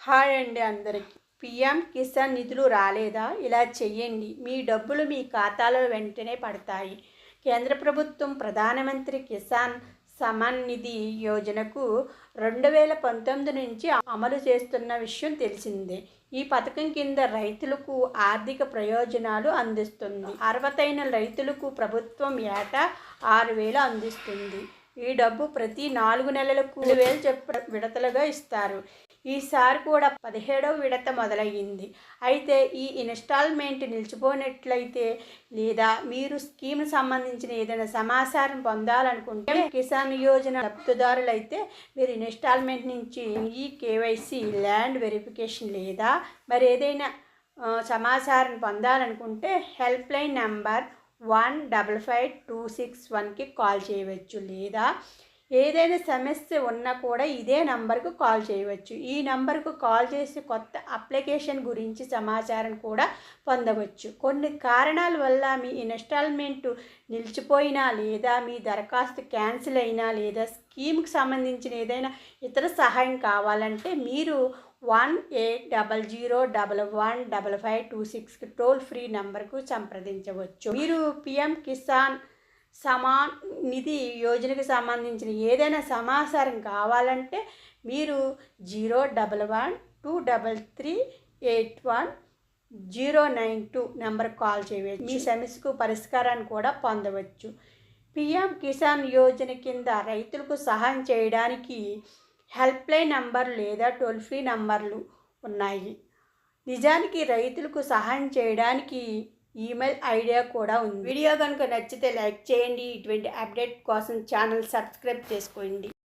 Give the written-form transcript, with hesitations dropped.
Hi అండి అందరికీ. PM Kisan నిధులు రాలేదా? ఇలా చెయ్యండి, మీ డబ్బులు మీ ఖాతాలో వెంటనే పడతాయి. కేంద్ర ప్రభుత్వం ప్రధానమంత్రి కిసాన్ సమ్మాన్ నిధి యోజనకు 2019 నుంచి అమలు చేస్తున్న విషయం తెలిసిందే. ఈ పథకం కింద రైతులకు ఆర్థిక ప్రయోజనాలు అందిస్తుంది. అర్హతైన రైతులకు ప్రభుత్వం ఏటా 6,000 అందిస్తుంది. ఈ డబ్బు ప్రతి 4 నెలలకు 2,000 చొప్పున విడతలుగా ఇస్తారు. ఈసారి కూడా 17వ విడత మొదలయ్యింది. అయితే ఈ ఇన్స్టాల్మెంట్ నిలిచిపోయినట్లయితే లేదా మీరు స్కీమ్ సంబంధించిన ఏదైనా సమాచారం పొందాలనుకుంటే కిసాన్ యోజన లబ్ధిదారులైతే మీరు ఇన్స్టాల్మెంట్ నుంచి ఈ కేవైసీ ల్యాండ్ వెరిఫికేషన్ లేదా మరి ఏదైనా సమాచారం పొందాలనుకుంటే హెల్ప్ లైన్ నెంబర్ 155261కి కాల్ చేయవచ్చు. లేదా ఏదైనా సమస్య ఉన్నా కూడా ఇదే నంబర్కు కాల్ చేయవచ్చు. ఈ నంబర్కు కాల్ చేసి కొత్త అప్లికేషన్ గురించి సమాచారం కూడా పొందవచ్చు. కొన్ని కారణాల వల్ల మీ ఇన్స్టాల్మెంట్ నిలిచిపోయినా లేదా మీ దరఖాస్తు క్యాన్సిల్ అయినా లేదా స్కీమ్కి సంబంధించిన ఏదైనా ఇతర సహాయం కావాలంటే మీరు 1800115526 టోల్ ఫ్రీ నంబర్కు సంప్రదించవచ్చు. మీరు పీఎం కిసాన్ సమ్మాన్ నిధి యోజనకు సంబంధించిన ఏదైనా సమాచారం కావాలంటే మీరు 01123381092 నెంబర్కి కాల్ చేయవచ్చు. మీ సమస్యకు పరిష్కారాన్ని కూడా పొందవచ్చు. పీఎం కిసాన్ యోజన కింద రైతులకు సహాయం చేయడానికి హెల్ప్ లైన్ నంబర్ లేదా టోల్ ఫ్రీ నంబర్లు ఉన్నాయి. నిజానికి రైతులకు సహాయం చేయడానికి ఈమెయిల్ ఐడియా కూడా ఉంది. వీడియో కనుక నచ్చితే లైక్ చేయండి. ఇటువంటి అప్డేట్ కోసం ఛానల్ సబ్స్క్రైబ్ చేసుకోండి.